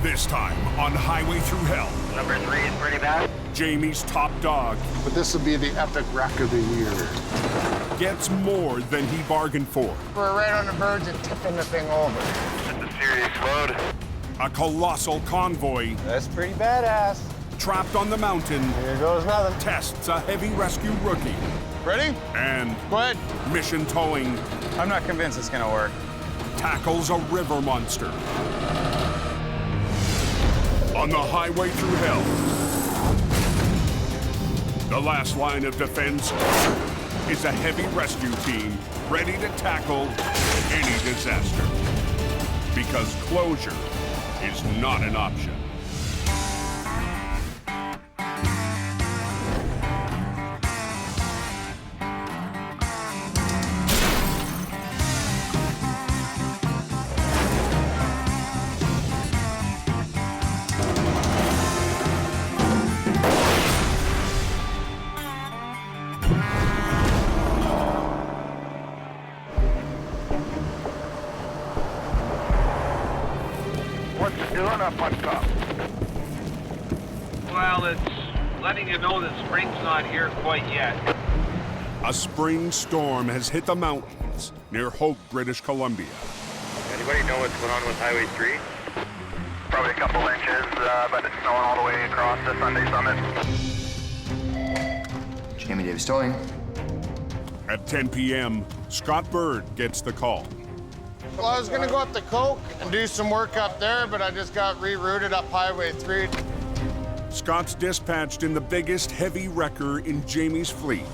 This time on Highway Through Hell, Number 3 is pretty bad. Jamie's top dog But this will be the epic wreck of the year. gets more than he bargained for. We're right on the verge of tipping the thing over. It's a serious load. A colossal convoy That's pretty badass. trapped on the mountain Here goes nothing. tests a heavy rescue rookie Ready? and Go ahead. mission towing I'm not convinced it's gonna work. tackles a river monster. On the Highway Through Hell, the last line of defense is a heavy rescue team ready to tackle any disaster. Because closure is not an option. What's it doing up on top? Well, it's letting you know that spring's not here quite yet. A spring storm has hit the mountains near Hope, British Columbia. Anybody know what's going on with Highway 3? Probably a couple inches, but it's snowing all the way across the Sunday Summit. Jamie Davis towing. At 10 p.m., Scott Bird gets the call. Well, I was gonna go up to Coke and do some work up there, but I just got rerouted up Highway 3. Scott's dispatched in the biggest heavy wrecker in Jamie's fleet,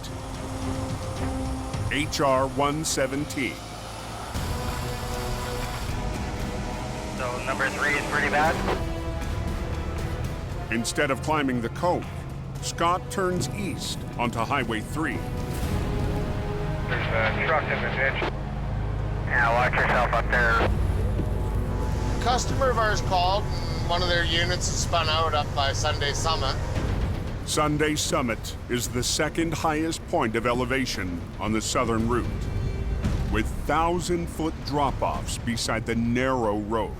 HR 117. So number 3 is pretty bad. Instead of climbing the Coke, Scott turns east onto Highway 3. There's a truck in the ditch. Yeah, watch yourself up there. A customer of ours called, and one of their units is spun out up by Sunday Summit. Sunday Summit is the second highest point of elevation on the southern route, with 1,000-foot drop-offs beside the narrow road.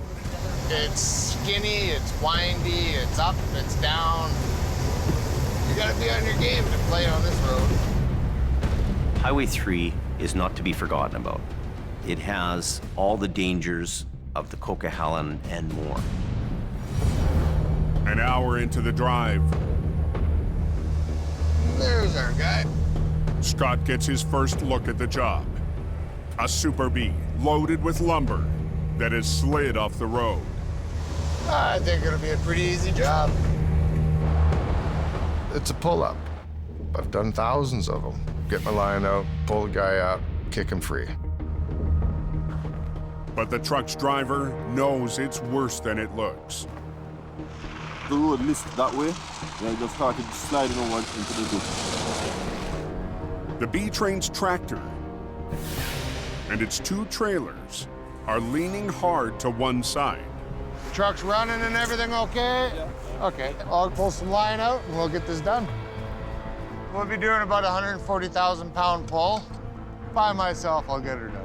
It's skinny, it's windy, it's up, it's down. You gotta be on your game to play on this road. Highway 3 is not to be forgotten about. It has all the dangers of the Coquihalla and more. An hour into the drive, There's our guy. Scott gets his first look at the job. A Super B loaded with lumber that has slid off the road. I think it'll be a pretty easy job. It's a pull-up. I've done thousands of them. Get my line out, pull the guy out, kick him free. But the truck's driver knows it's worse than it looks. The road missed that way, and I just started sliding over into the ditch. The B-Train's tractor and its 2 trailers are leaning hard to one side. Truck's running and everything okay? Yeah. Okay, I'll pull some line out and we'll get this done. We'll be doing about 140,000 pound pull. By myself, I'll get her done.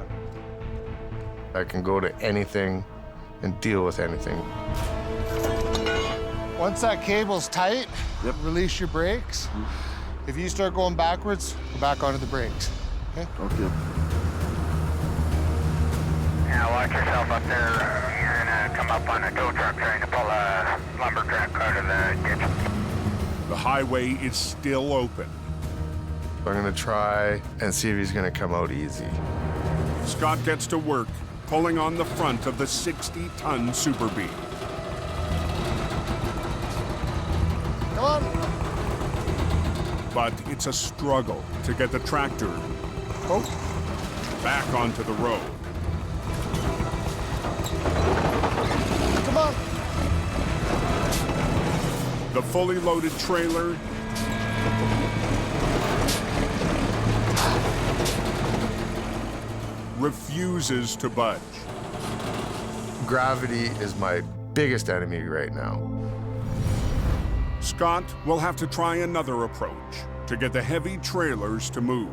I can go to anything and deal with anything. Once that cable's tight, release your brakes. If you start going backwards, go back onto the brakes, okay? Okay. Yeah, watch yourself up there. You're gonna come up on a tow truck trying to pull a lumber truck out of the ditch. The highway is still open. I'm gonna try and see if he's gonna come out easy. Scott gets to work pulling on the front of the 60-ton Super B. Come on. But it's a struggle to get the tractor back onto the road. Come on. The fully loaded trailer refuses to budge. Gravity is my biggest enemy right now. Scott will have to try another approach to get the heavy trailers to move.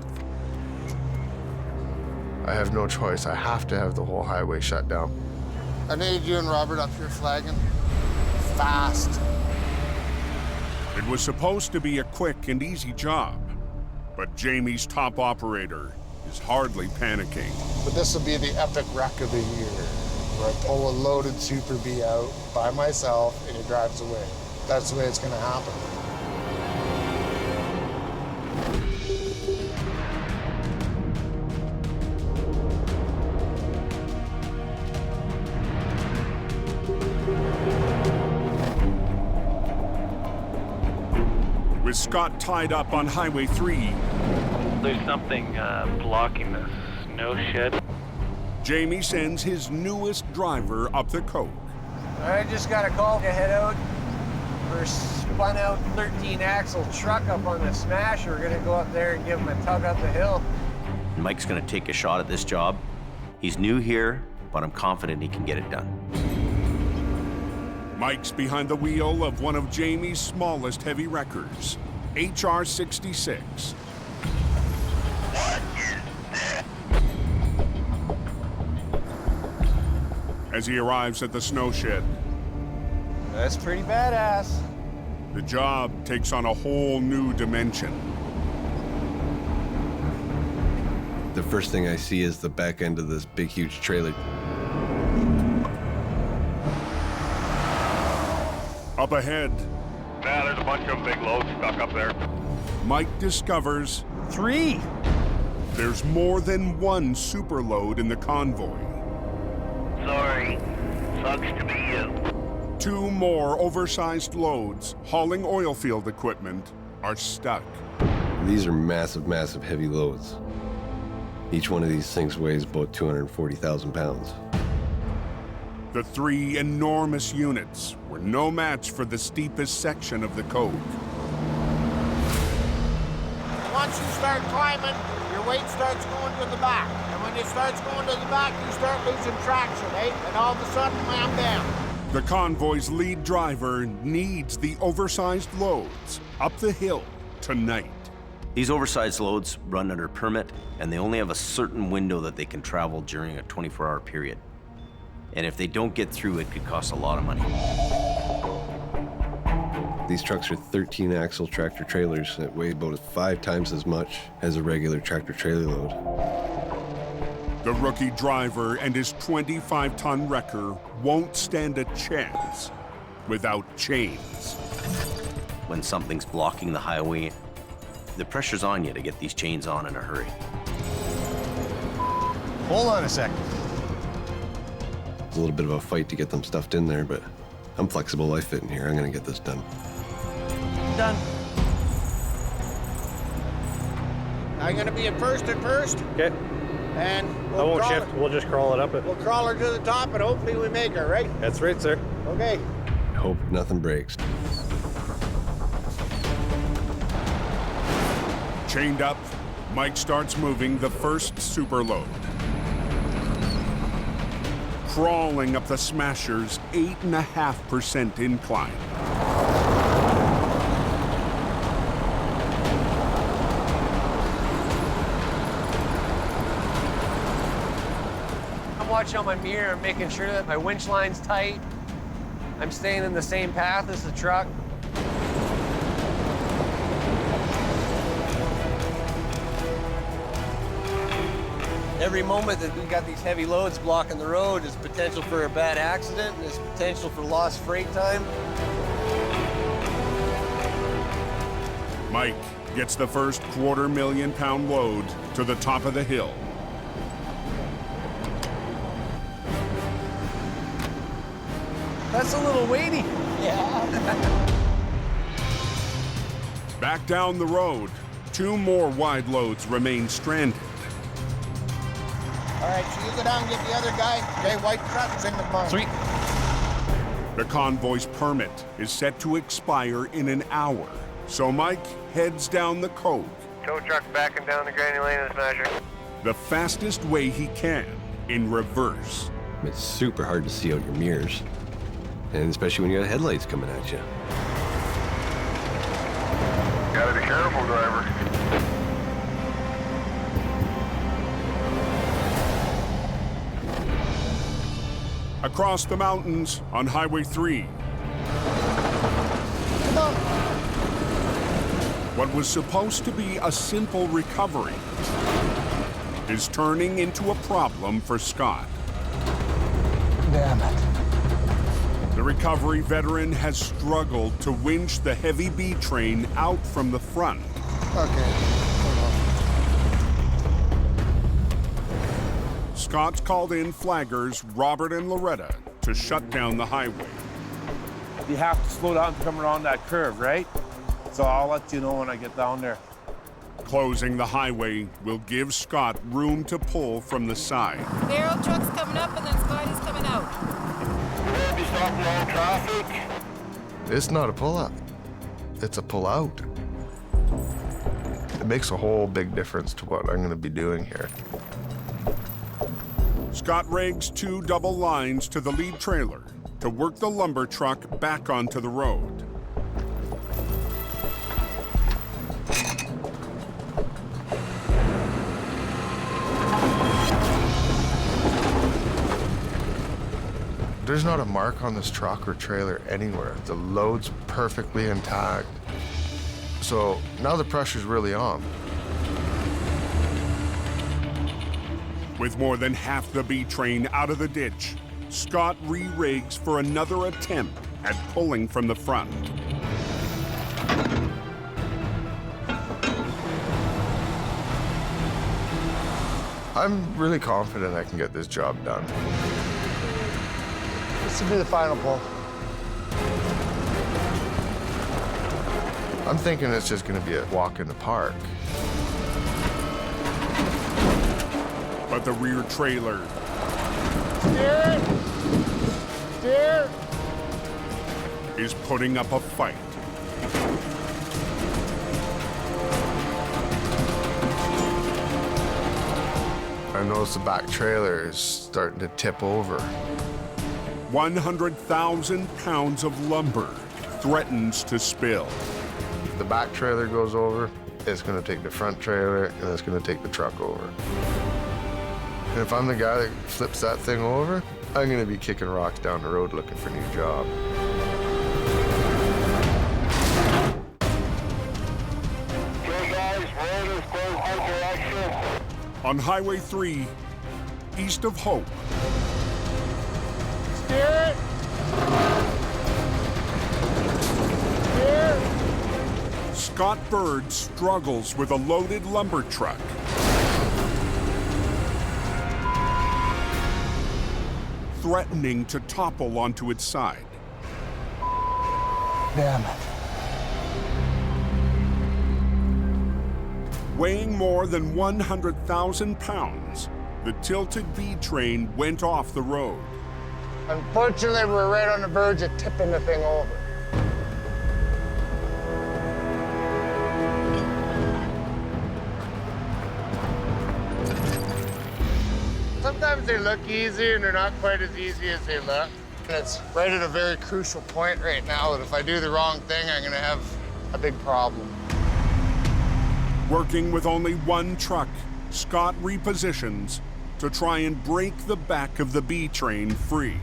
I have no choice. I have to have the whole highway shut down. I need you and Robert up here flagging. fast. It was supposed to be a quick and easy job, but Jamie's top operator is hardly panicking. But this will be the epic wreck of the year, where I pull a loaded Super B out by myself and he drives away. That's the way it's gonna happen. With Scott tied up on Highway 3, There's something blocking the snow shed. Jamie sends his newest driver up the coke. I just got a call to head out for a spun out 13-axle truck up on the smash. We're gonna go up there and give him a tug up the hill. Mike's gonna take a shot at this job. He's new here, but I'm confident he can get it done. Mike's behind the wheel of one of Jamie's smallest heavy wreckers, HR 66. As he arrives at the snow shed, That's pretty badass. the job takes on a whole new dimension. The first thing I see is the back end of this big, huge trailer. Up ahead, Yeah, there's a bunch of big loads stuck up there. Mike discovers 3. there's more than one superload in the convoy. Sorry, sucks to be you. 2 more oversized loads hauling oil field equipment are stuck. These are massive, massive heavy loads. Each one of these things weighs about 240,000 pounds. The 3 enormous units were no match for the steepest section of the coke. Once you start climbing, your weight starts going to the back. And when it starts going to the back, you start losing traction, eh? And all of a sudden, wham, bam. The convoy's lead driver needs the oversized loads up the hill tonight. These oversized loads run under permit, and they only have a certain window that they can travel during a 24-hour period. And if they don't get through, it could cost a lot of money. These trucks are 13-axle tractor trailers that weigh about 5 times as much as a regular tractor trailer load. The rookie driver and his 25-ton wrecker won't stand a chance without chains. When something's blocking the highway, the pressure's on you to get these chains on in a hurry. Hold on a second. It's a little bit of a fight to get them stuffed in there, but I'm flexible. I fit in here. I'm gonna get this done. Done. I'm gonna be at first. Okay. And I won't shift. We'll just crawl it up it. We'll crawl her to the top and hopefully we make her, right? That's right, sir. Okay. Hope nothing breaks. Chained up, Mike starts moving the first superload. Crawling up the Smasher's 8.5% incline. I'm watching on my mirror, I'm making sure that my winch line's tight. I'm staying in the same path as the truck. Every moment that we got these heavy loads blocking the road is potential for a bad accident and there's potential for lost freight time. Mike gets the first $250,000 load to the top of the hill. That's a little weighty. Yeah. Back down the road, 2 more wide loads remain stranded. All right, so you go down and get the other guy. Okay, white truck's in the barn. Sweet. The convoy's permit is set to expire in an hour, so Mike heads down the coke Tow truck backing down the granny lane of the Smasher. the fastest way he can in reverse. It's super hard to see out your mirrors, and especially when you got headlights coming at you. Gotta be careful, driver. Across the mountains on Highway 3, on. What was supposed to be a simple recovery is turning into a problem for Scott. Damn it. The recovery veteran has struggled to winch the heavy B train out from the front. Okay. Scott's called in flaggers Robert and Loretta to shut down the highway. You have to slow down to come around that curve, right? So I'll let you know when I get down there. Closing the highway will give Scott room to pull from the side. Narrow truck's coming up and then Scotty's coming out. We'll be stopping all traffic. It's not a pull-up. It's a pull-out. It makes a whole big difference to what I'm going to be doing here. Scott rigs 2 double lines to the lead trailer to work the lumber truck back onto the road. There's not a mark on this truck or trailer anywhere. The load's perfectly intact. So now the pressure's really on. With more than half the B train out of the ditch, Scott re-rigs for another attempt at pulling from the front. I'm really confident I can get this job done. This will be the final pull. I'm thinking it's just going to be a walk in the park. But the rear trailer Steer it! Steer! is putting up a fight. I noticed the back trailer is starting to tip over. 100,000 pounds of lumber threatens to spill. If the back trailer goes over, it's going to take the front trailer and it's going to take the truck over. And if I'm the guy that flips that thing over, I'm going to be kicking rocks down the road looking for a new job. Okay, guys, road is going one direction. On Highway 3, east of Hope, Steer it! Steer! Scott Bird struggles with a loaded lumber truck. Threatening to topple onto its side. Damn it. Weighing more than 100,000 pounds, the tilted B train went off the road. Unfortunately, we're right on the verge of tipping the thing over. Sometimes they look easy and they're not quite as easy as they look. And it's right at a very crucial point right now that if I do the wrong thing, I'm gonna have a big problem. Working with only one truck, Scott repositions to try and break the back of the B train free.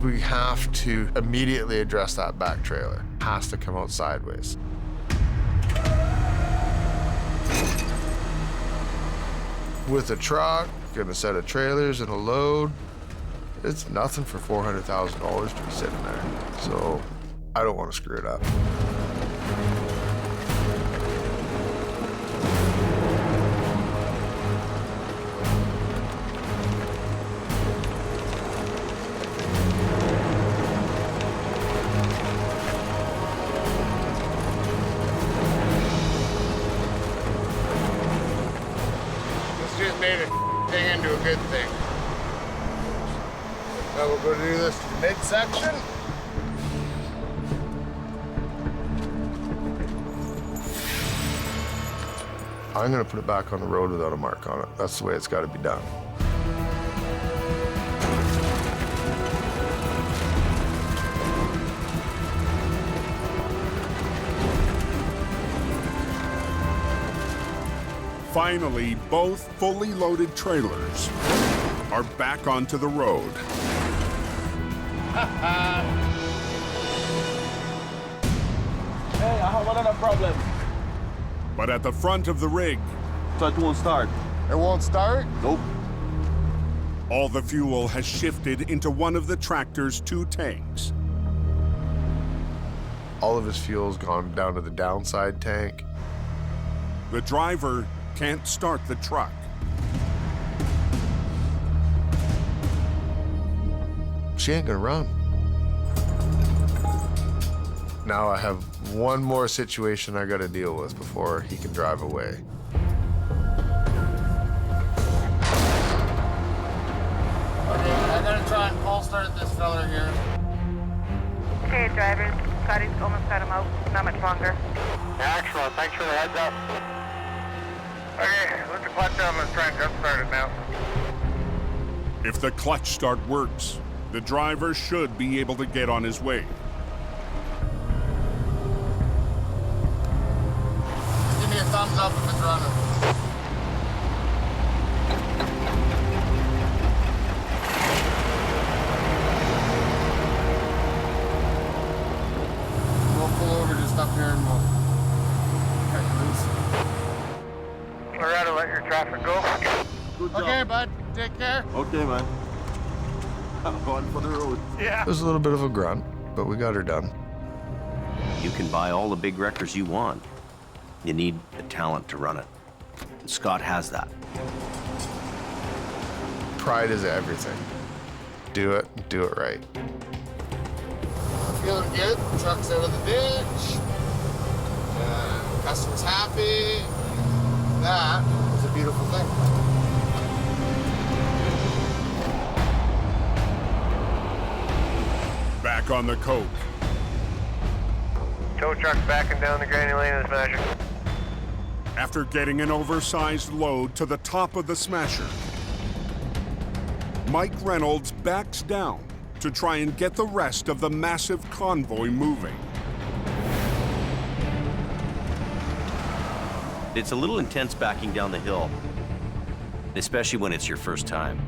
We have to immediately address that back trailer. It has to come out sideways. With a truck and a set of trailers and a load, it's nothing for $400,000 to be sitting there. So I don't want to screw it up. Made a thing into a good thing. Now we'll go do this midsection. I'm gonna put it back on the road without a mark on it. That's the way it's gotta be done. Finally, both fully loaded trailers are back onto the road. Hey, I have another problem. But at the front of the rig, So it won't start. It won't start? Nope. all the fuel has shifted into one of the tractor's 2 tanks. All of his fuel's gone down to the downside tank. The driver can't start the truck. She ain't gonna run. Now I have one more situation I gotta deal with before he can drive away. Okay, I gotta try and pulse start this fella here. Okay, drivers. Scotty's almost got him out. Not much longer. Excellent. Thanks for the heads up. Okay, let the clutch down. Let's try and jump start it now. If the clutch start works, the driver should be able to get on his way. Give me a thumbs up if it's running. We'll pull over just up here and we'll cut you loose. Loretta, let your traffic go. Good job. Okay, bud. Take care. Okay, man. I'm going for the road. Yeah. There's a little bit of a grunt, but we got her done. You can buy all the big wreckers you want. You need the talent to run it. And Scott has that. Pride is everything. Do it right. Feeling good. Truck's out of the ditch. Customer's happy. That is a beautiful thing. Back on the coke. Tow truck's backing down the granny lane of the Smasher. After getting an oversized load to the top of the Smasher, Mike Reynolds backs down to try and get the rest of the massive convoy moving. It's a little intense backing down the hill, especially when it's your first time.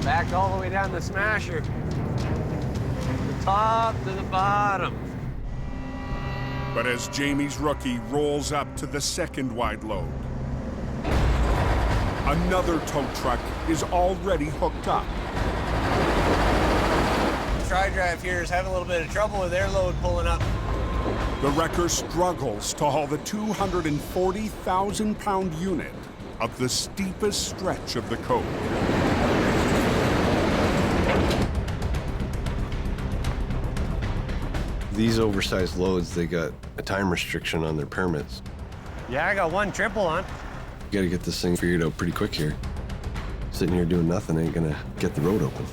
Backed all the way down the Smasher. The top to the bottom. But as Jamie's rookie rolls up to the second wide load, another tow truck is already hooked up. Tri-Drive here is having a little bit of trouble with their load pulling up. The wrecker struggles to haul the 240,000-pound unit up the steepest stretch of the coast. These oversized loads, they got a time restriction on their permits. Yeah, I got 1 triple on. You gotta get this thing figured out pretty quick here. Sitting here doing nothing ain't gonna get the road open.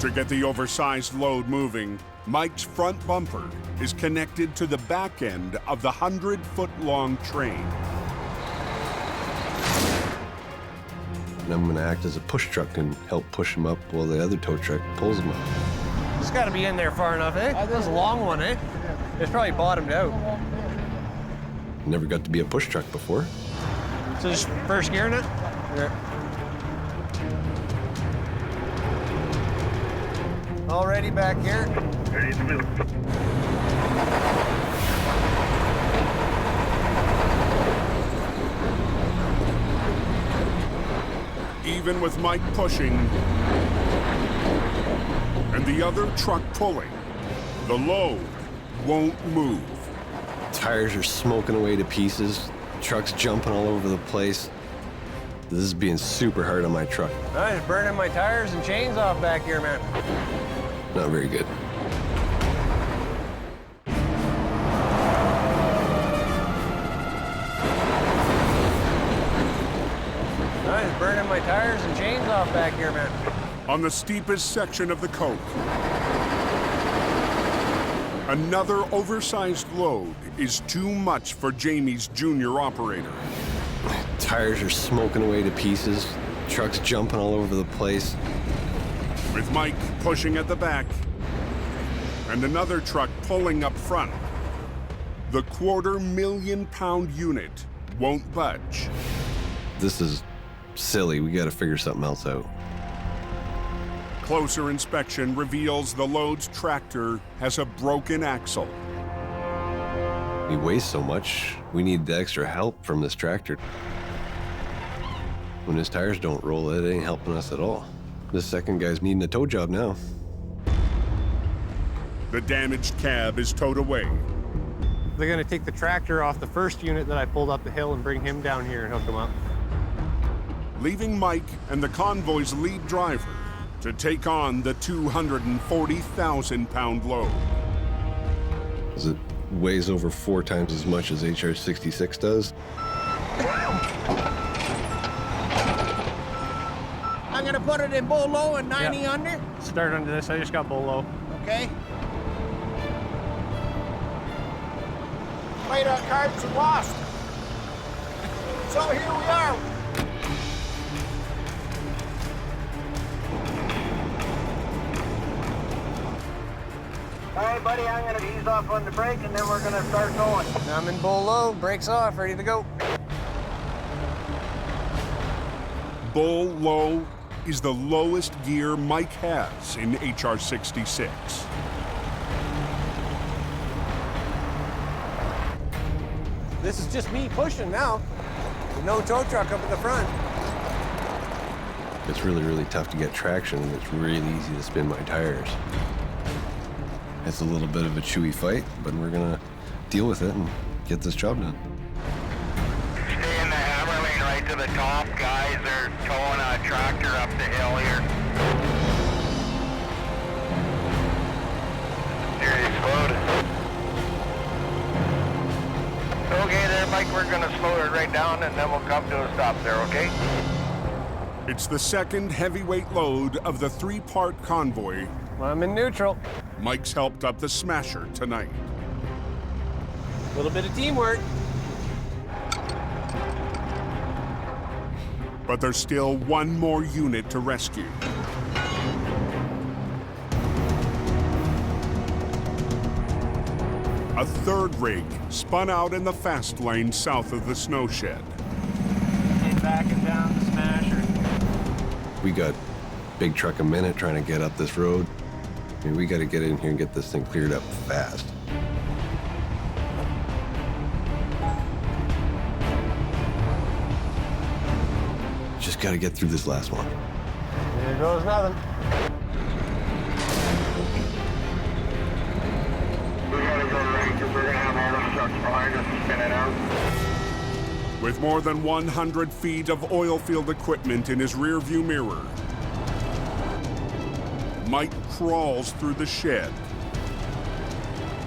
To get the oversized load moving, Mike's front bumper is connected to the back end of the 100-foot-long train. And I'm gonna act as a push truck and help push them up while the other tow truck pulls them up. It's got to be in there far enough, eh? This is a long one, eh? It's probably bottomed out. Never got to be a push truck before. So just first gear in it? Yeah. All ready back here? Ready to move. Even with Mike pushing and the other truck pulling, the load won't move. Tires are smoking away to pieces. Truck's jumping all over the place. This is being super hard on my truck. I'm just burning my tires and chains off back here, man. Not very good. I'm just burning my tires and chains off back here, man. On the steepest section of the coke, another oversized load is too much for Jamie's junior operator. Tires are smoking away to pieces. Truck's jumping all over the place. With Mike pushing at the back and another truck pulling up front, The 250,000-pound unit won't budge. This is silly. We got to figure something else out. Closer inspection reveals the load's tractor has a broken axle. He weighs so much, we need the extra help from this tractor. When his tires don't roll, it ain't helping us at all. This second guy's needing a tow job now. The damaged cab is towed away. They're gonna take the tractor off the first unit that I pulled up the hill and bring him down here and hook him up. Leaving Mike and the convoy's lead driver to take on the 240,000-pound load. It weighs over 4 times as much as HR-66 does. I'm gonna put it in bull low and 90 under. Start under this, I just got bull low. Okay. Played on cards and lost. So here we are. All right, buddy, I'm gonna ease off on the brake and then we're gonna start going. I'm in bull low, brakes off, ready to go. Bull low is the lowest gear Mike has in HR-66. This is just me pushing now. With no tow truck up at the front. It's really, really tough to get traction, and it's really easy to spin my tires. It's a little bit of a chewy fight, but we're gonna deal with it and get this job done. Stay in the hammer lane right to the top. Guys are towing a tractor up the hill here. Here you slowed. Okay there, Mike, we're gonna slow it right down and then we'll come to a stop there, okay? It's the second heavyweight load of the 3-part convoy. I'm in neutral. Mike's helped up the Smasher tonight. A little bit of teamwork. But there's still one more unit to rescue. A third rig spun out in the fast lane south of the snow shed. Backing down the Smasher. We got big truck a minute trying to get up this road. I mean, we got to get in here and get this thing cleared up fast. Just got to get through this last one. There goes nothing. We gotta go right because we're gonna have all those trucks behind us spinning out. With more than 100 feet of oil field equipment in his rearview mirror, Mike crawls through the shed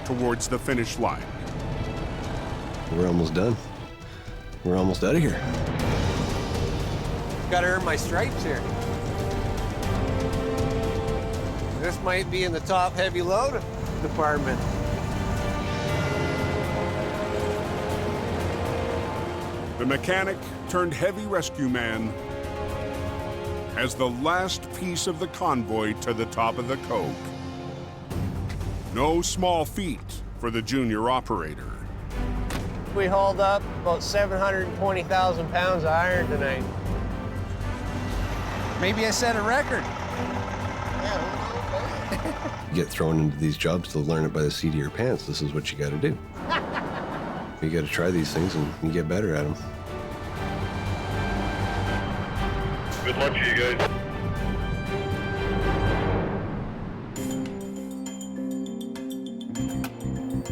towards the finish line. We're almost done. We're almost out of here. Gotta earn my stripes here. This might be in the top heavy load department. The mechanic turned heavy rescue man as the last piece of the convoy to the top of the coke. No small feat for the junior operator. We hauled up about 720,000 pounds of iron tonight. Maybe I set a record. You get thrown into these jobs to learn it by the seat of your pants. This is what you got to do. You got to try these things and you get better at them. Good luck to you guys.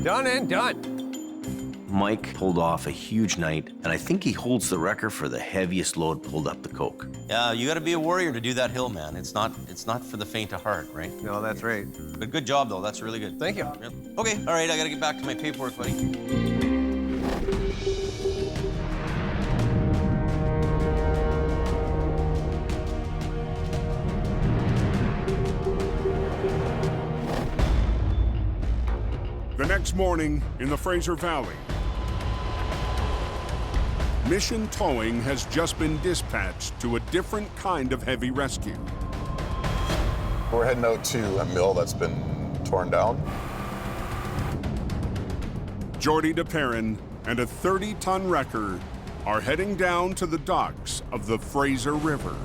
Done and done. Mike pulled off a huge night, and I think he holds the record for the heaviest load pulled up the coke. Yeah, you got to be a warrior to do that hill, man. It's not for the faint of heart, right? No, that's right. But good job, though. That's really good. Thank you. Yep. Okay, all right, I got to get back to my paperwork, buddy. The next morning in the Fraser Valley, Mission Towing has just been dispatched to a different kind of heavy rescue. We're heading out to a mill that's been torn down. Jordy Deparin and a 30-ton wrecker are heading down to the docks of the Fraser River.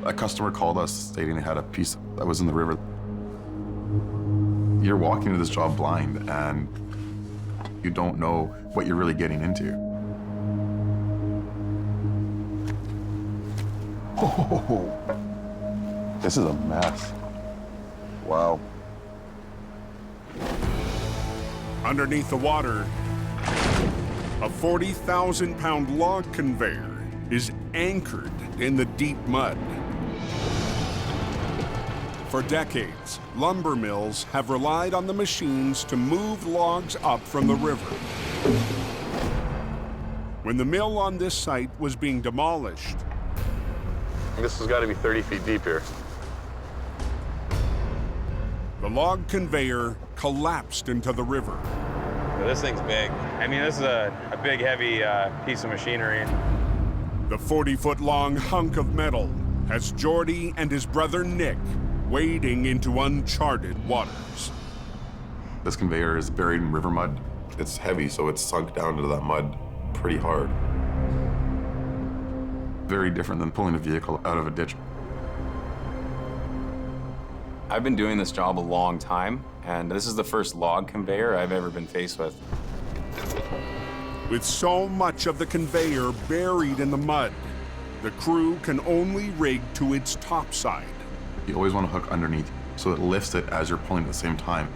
A customer called us stating they had a piece that was in the river. You're walking into this job blind and you don't know what you're really getting into. Oh, this is a mess. Wow. Underneath the water, a 40,000-pound log conveyor is anchored in the deep mud. For decades, lumber mills have relied on the machines to move logs up from the river. When the mill on this site was being demolished, This has got to be 30 feet deep here. the log conveyor collapsed into the river. This thing's big. I mean, this is a big, heavy piece of machinery. The 40-foot-long hunk of metal has Jordy and his brother Nick wading into uncharted waters. This conveyor is buried in river mud. It's heavy, so it's sunk down into that mud pretty hard. Very different than pulling a vehicle out of a ditch. I've been doing this job a long time, and this is the first log conveyor I've ever been faced with. With so much of the conveyor buried in the mud, the crew can only rig to its top side. You always want to hook underneath so it lifts it as you're pulling at the same time.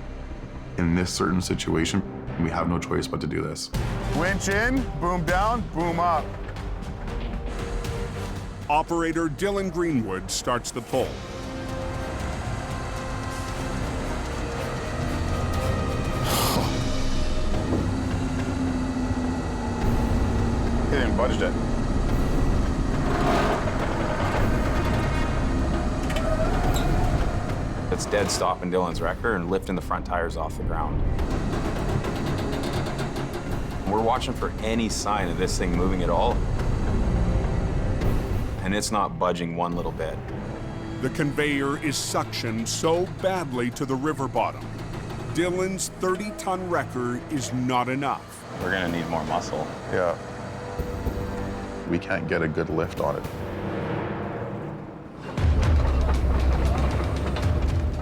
In this certain situation, we have no choice but to do this. Winch in, boom down, boom up. Operator Dylan Greenwood starts the pull. He didn't budge it. It's dead stopping Dylan's wrecker and lifting the front tires off the ground. We're watching for any sign of this thing moving at all, and it's not budging one little bit. The conveyor is suctioned so badly to the river bottom. Dylan's 30-ton wrecker is not enough. We're gonna need more muscle. Yeah. We can't get a good lift on it.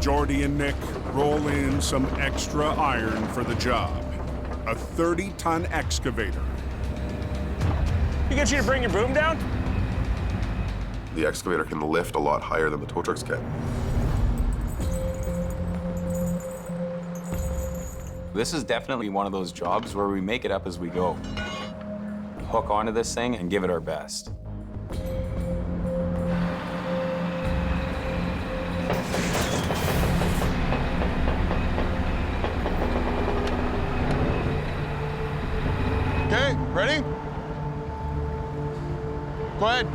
Jordy and Nick roll in some extra iron for the job. A 30-ton excavator. You get you to bring your boom down? The excavator can lift a lot higher than the tow trucks can. This is definitely one of those jobs where we make it up as we go. Hook onto this thing and give it our best. Okay, ready? Go ahead.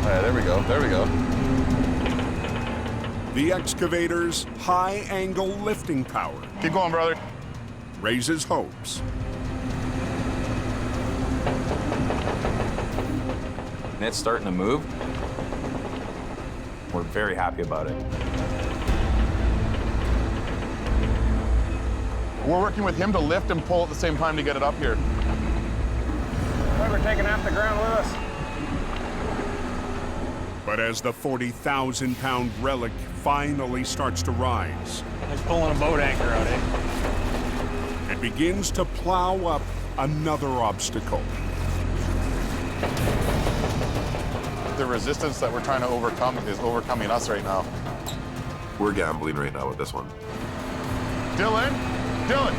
All right, there we go, there we go. The excavator's high-angle lifting power Keep going, brother. raises hopes. And it's starting to move. We're very happy about it. We're working with him to lift and pull at the same time to get it up here. We're taking half the ground with us. But as the 40,000-pound relic finally starts to rise, He's pulling a boat anchor out, eh? it begins to plow up another obstacle. The resistance that we're trying to overcome is overcoming us right now. We're gambling right now with this one. Dylan, Dylan.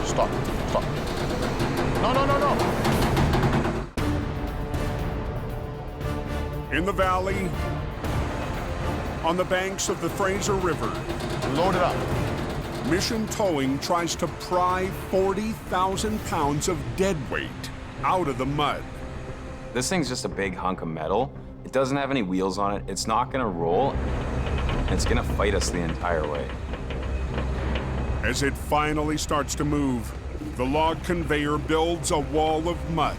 Stop, stop. No, no, no, no. In the valley, on the banks of the Fraser River, Load it up. Mission Towing tries to pry 40,000 pounds of dead weight out of the mud. This thing's just a big hunk of metal. It doesn't have any wheels on it. It's not gonna roll. It's gonna fight us the entire way. As it finally starts to move, the log conveyor builds a wall of mud.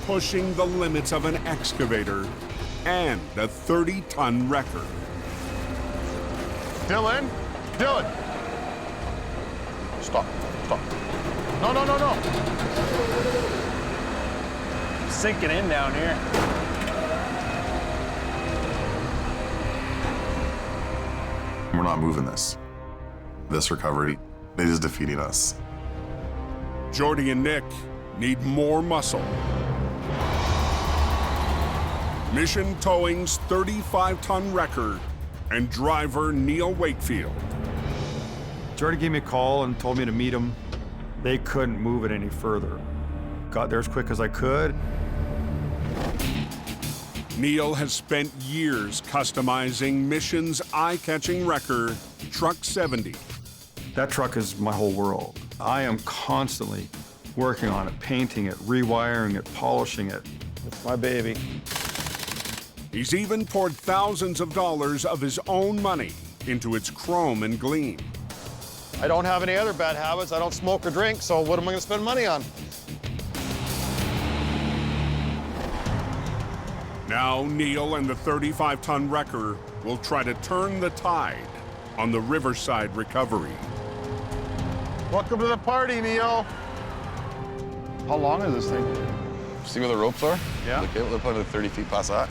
pushing the limits of an excavator and a 30-ton wrecker. Dylan? Dylan! Stop. Stop. No, no, no, no. Sinking in down here. We're not moving this. This recovery is defeating us. Jordy and Nick need more muscle. Mission Towing's 35-ton wrecker and driver Neil Wakefield. Jordy gave me a call and told me to meet him. They couldn't move it any further. Got there as quick as I could. Neil has spent years customizing Mission's eye-catching wrecker, Truck 70. That truck is my whole world. I am constantly working on it, painting it, rewiring it, polishing it. It's my baby. He's even poured thousands of dollars of his own money into its chrome and gleam. I don't have any other bad habits. I don't smoke or drink, so what am I going to spend money on? Now Neil and the 35-ton wrecker will try to turn the tide on the Riverside recovery. Welcome to the party, Neil. How long is this thing? See where the ropes are? Yeah. Okay, they're probably 30 feet past that.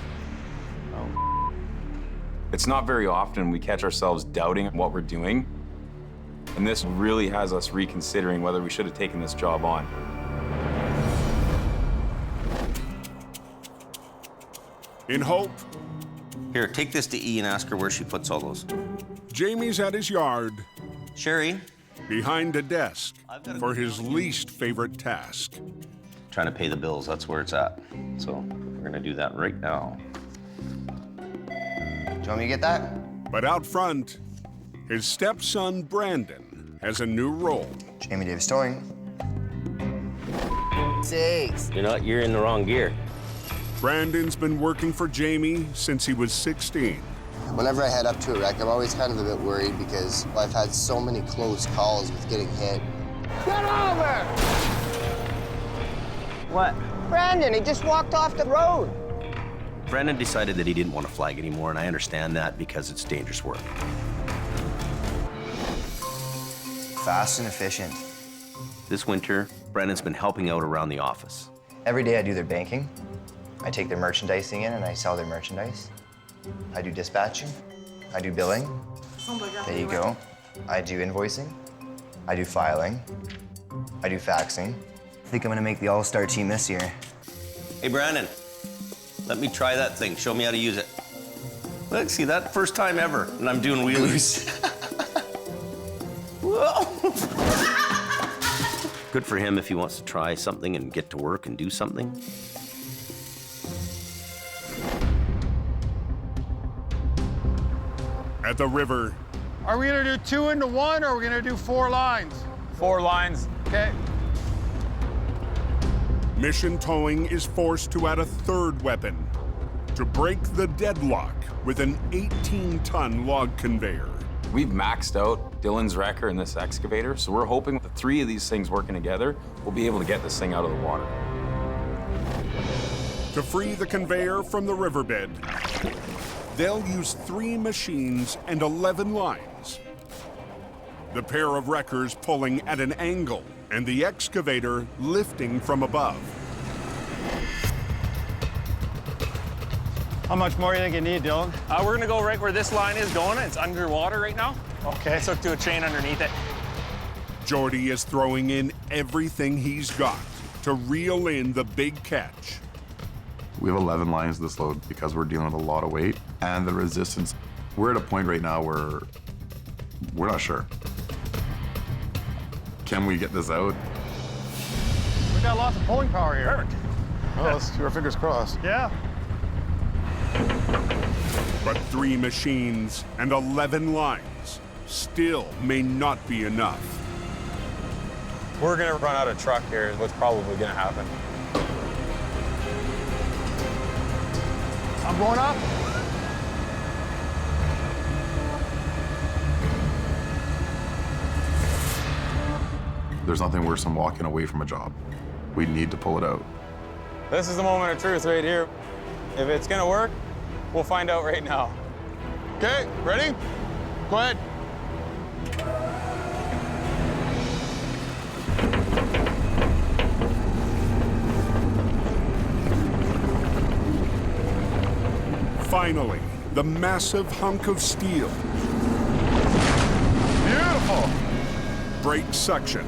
It's not very often we catch ourselves doubting what we're doing. And this really has us reconsidering whether we should have taken this job on. In hope, Here, take this to E and ask her where she puts all those. Jamie's at his yard, Sherry? behind a desk, for his least favorite task. Trying to pay the bills, that's where it's at. So we're gonna do that right now. Do you want me to get that? But out front, his stepson, Brandon, has a new role. Jamie Davis Towing. 6. You're in the wrong gear. Brandon's been working for Jamie since he was 16. Whenever I head up to a wreck, I'm always kind of a bit worried because I've had so many close calls with getting hit. Get over! What? Brandon, he just walked off the road. Brandon decided that he didn't want to flag anymore, and I understand that because it's dangerous work. Fast and efficient. This winter, Brandon's been helping out around the office. Every day I do their banking. I take their merchandising in and I sell their merchandise. I do dispatching. I do billing. There you go. I do invoicing. I do filing. I do faxing. I think I'm gonna make the all-star team this year. Hey, Brandon, let me try that thing. Show me how to use it. Look, see that? First time ever, and I'm doing wheelies. Whoa! Good for him if he wants to try something and get to work and do something. At the river, Are we gonna do 2 into 1 or are we gonna do 4 lines? 4 lines. Okay. Mission Towing is forced to add a third weapon to break the deadlock with an 18-ton log conveyor. We've maxed out Dylan's wrecker and this excavator, so we're hoping the 3 of these things working together, we'll be able to get this thing out of the water. To free the conveyor from the riverbed, they'll use 3 machines and 11 lines. The pair of wreckers pulling at an angle and the excavator lifting from above. How much more do you think you need, Dylan? We're gonna go right where this line is going. It's underwater right now. Okay. Let's hook to a chain underneath it. Jordy is throwing in everything he's got to reel in the big catch. We have 11 lines this load because we're dealing with a lot of weight and the resistance. We're at a point right now where we're not sure. Can we get this out? We got lots of pulling power here. Perfect. Well, let's keep our fingers crossed. Yeah. But 3 machines and 11 lines still may not be enough. We're gonna run out of truck here is what's probably gonna happen. I'm going up. There's nothing worse than walking away from a job. We need to pull it out. This is the moment of truth right here. If it's gonna work, we'll find out right now. Okay, ready? Go ahead. Finally, the massive hunk of steel. Beautiful. Breaks suction.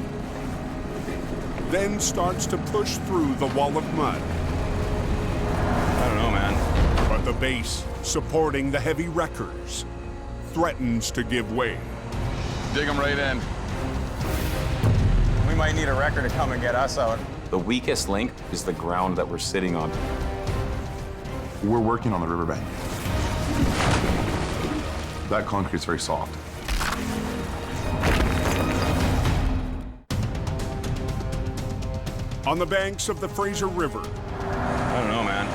Then starts to push through the wall of mud. I don't know, man. But the base, supporting the heavy wreckers, threatens to give way. Dig them right in. We might need a wrecker to come and get us out. The weakest link is the ground that we're sitting on. We're working on the riverbank. That concrete's very soft. On the banks of the Fraser River. I don't know, man.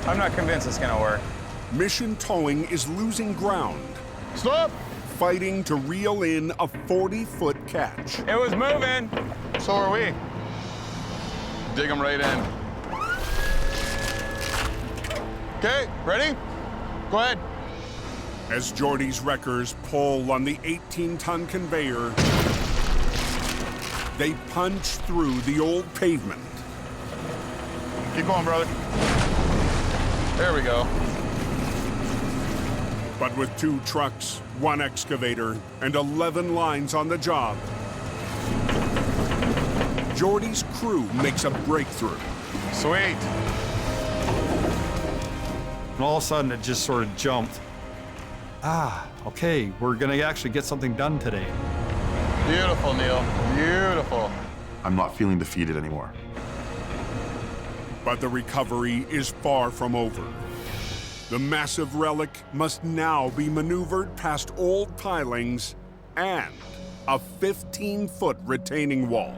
I'm not convinced it's gonna work. Mission Towing is losing ground. Stop! Fighting to reel in a 40-foot catch. It was moving. So are we. Dig them right in. Okay, ready? Go ahead. As Jordy's wreckers pull on the 18-ton conveyor, they punch through the old pavement. Keep going, brother. There we go. But with 2 trucks, 1 excavator, and 11 lines on the job, Jordy's crew makes a breakthrough. Sweet. And all of a sudden, it just sort of jumped. Ah, okay, we're gonna actually get something done today. Beautiful, Neil. Beautiful. I'm not feeling defeated anymore. But the recovery is far from over. The massive relic must now be maneuvered past old pilings and a 15-foot retaining wall.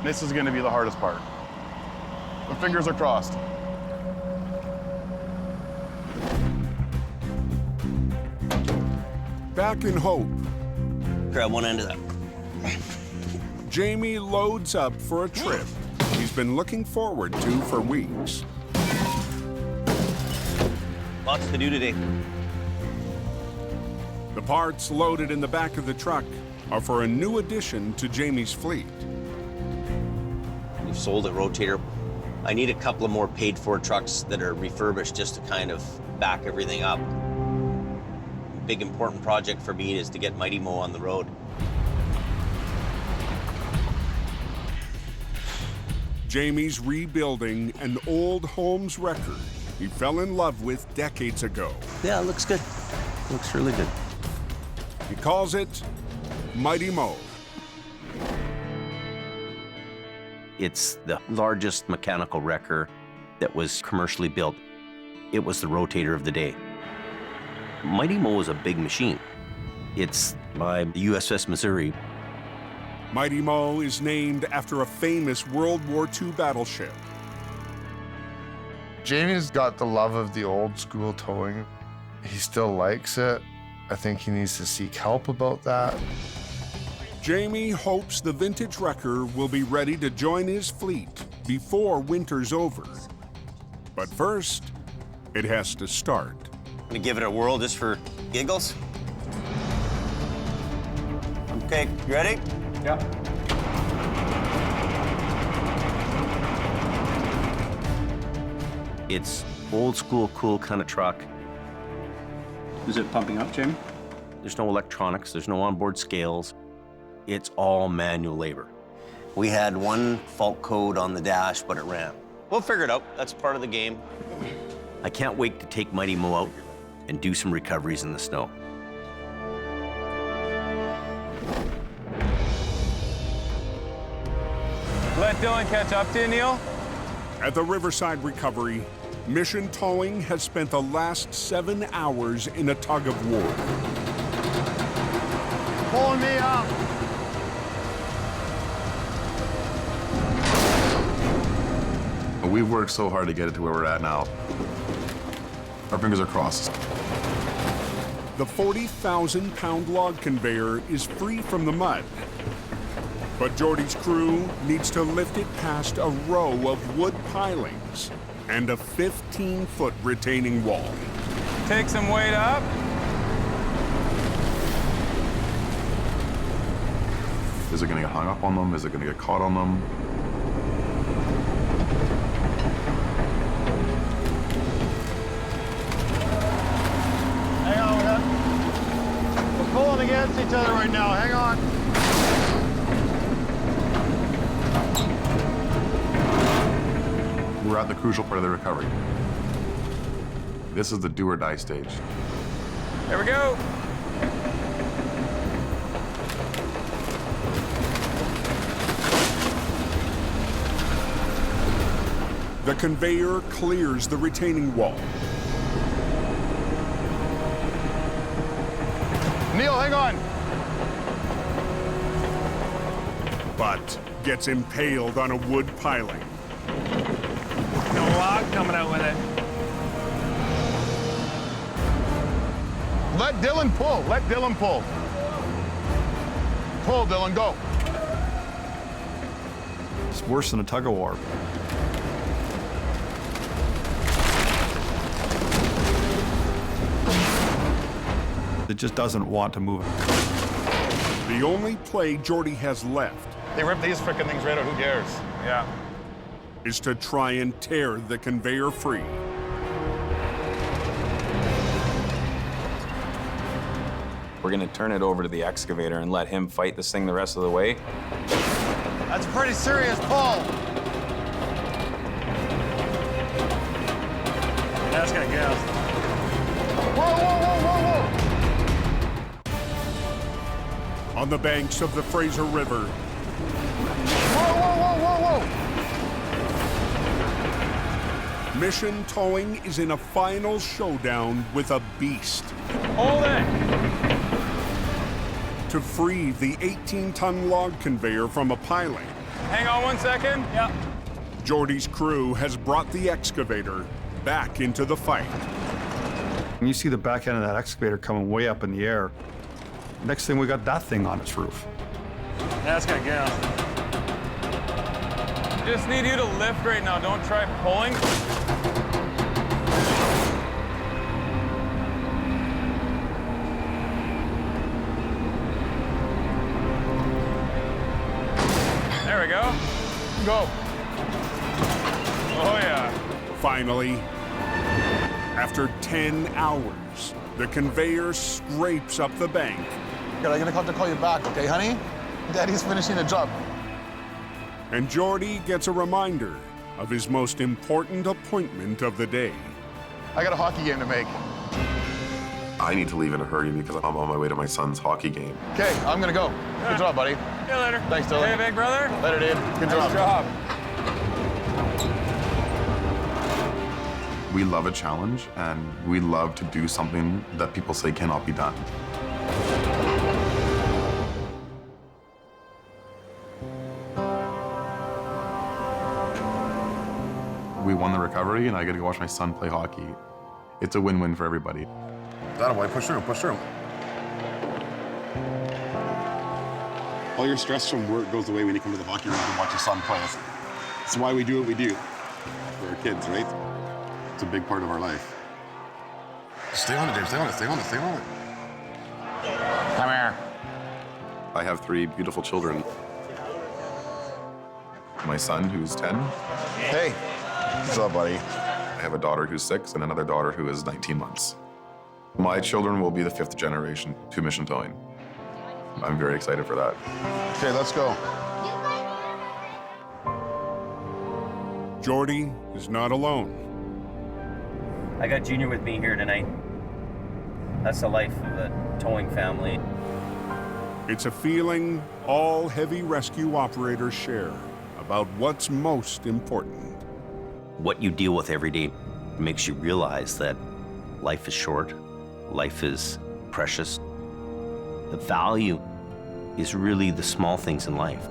This is gonna be the hardest part. The fingers are crossed. Back in Hope, Grab one end of that. Jamie loads up for a trip he's been looking forward to for weeks. Lots to do today. The parts loaded in the back of the truck are for a new addition to Jamie's fleet. We've sold a Rotator. I need a couple of more paid-for trucks that are refurbished just to kind of back everything up. Big important project for me is to get Mighty Mo on the road. Jamie's rebuilding an old Holmes record he fell in love with decades ago. Yeah, it looks good. Looks really good. He calls it Mighty Mo. It's the largest mechanical wrecker that was commercially built. It was the Rotator of the day. Mighty Mo is a big machine. It's by the USS Missouri. Mighty Mo is named after a famous World War II battleship. Jamie's got the love of the old school towing. He still likes it. I think he needs to seek help about that. Jamie hopes the vintage wrecker will be ready to join his fleet before winter's over. But first, it has to start. I'm gonna give it a whirl just for giggles. Okay, you ready? Yeah. It's old school, cool kind of truck. Is it pumping up, Jamie? There's no electronics, there's no onboard scales. It's all manual labor. We had one fault code on the dash, but it ran. We'll figure it out. That's part of the game. I can't wait to take Mighty Mo out and do some recoveries in the snow. Let Dylan catch up to you, Neil. At the Riverside Recovery, Mission Towing has spent the last 7 hours in a tug-of-war. Pulling me up. We've worked so hard to get it to where we're at now. Our fingers are crossed. The 40,000-pound log conveyor is free from the mud. But Jordy's crew needs to lift it past a row of wood pilings and a 15-foot retaining wall. Take some weight up. Is it gonna get hung up on them? Is it gonna get caught on them? Hang on, we're pulling against each other right now. Hang on. We're at the crucial part of the recovery. This is the do or die stage. There we go. The conveyor clears the retaining wall. Neil, hang on. But gets impaled on a wood piling. No log coming out with it. Let Dylan pull. Let Dylan pull. Pull, Dylan, go. It's worse than a tug-of-war. It just doesn't want to move. The only play Jordy has left They ripped these frickin' things right out, who cares? Yeah. is to try and tear the conveyor free. We're gonna turn it over to the excavator and let him fight this thing the rest of the way. That's a pretty serious pull. That's gonna go. Whoa, whoa, whoa, whoa, whoa. On the banks of the Fraser River, Whoa, whoa, whoa, whoa, whoa. Mission Towing is in a final showdown with a beast. Hold it. To free the 18-ton log conveyor from a piling, Hang on 1 second. Yep. Jordy's crew has brought the excavator back into the fight. And you see the back end of that excavator coming way up in the air. Next thing, we got that thing on its roof. That's gonna go. Just need you to lift right now. Don't try pulling. There we go. Go. Oh yeah. Finally, after 10 hours, the conveyor scrapes up the bank. Good, I'm gonna have to call you back, okay, honey? Daddy's finishing the job. And Jordy gets a reminder of his most important appointment of the day. I got a hockey game to make. I need to leave in a hurry because I'm on my way to my son's hockey game. Okay, I'm gonna go. Good job, buddy. See you later. Thanks, Dylan. Hey, big brother. Later, dude. Good Nice job. We love a challenge, and we love to do something that people say cannot be done. We won the recovery, and I get to go watch my son play hockey. It's a win-win for everybody. That boy, push through, push through. All your stress from work goes away when you come to the hockey rink and watch your son play. That's why we do what we do for our kids, right? It's a big part of our life. Stay on it, Dave. Stay on it, stay on it, stay on it. Come here. I have 3 beautiful children. My son, who's 10. Hey. What's up, buddy? I have a daughter who's 6 and another daughter who is 19 months. My children will be the 5th generation to mission towing. I'm very excited for that. Okay, let's go. Jordy is not alone. I got Junior with me here tonight. That's the life of a towing family. It's a feeling all heavy rescue operators share about what's most important. What you deal with every day makes you realize that life is short, life is precious. The value is really the small things in life.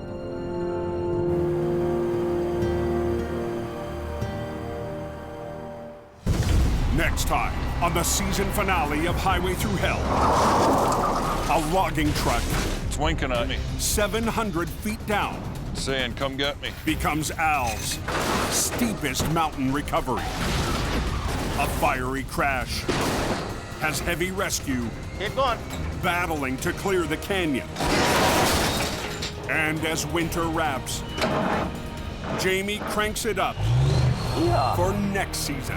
Next time on the season finale of Highway Through Hell, a logging truck It's winking at me. 700 feet down. Saying, come get me. Becomes Al's steepest mountain recovery. A fiery crash has heavy rescue Keep going. battling to clear the canyon. And as winter wraps, Jamie cranks it up for next season.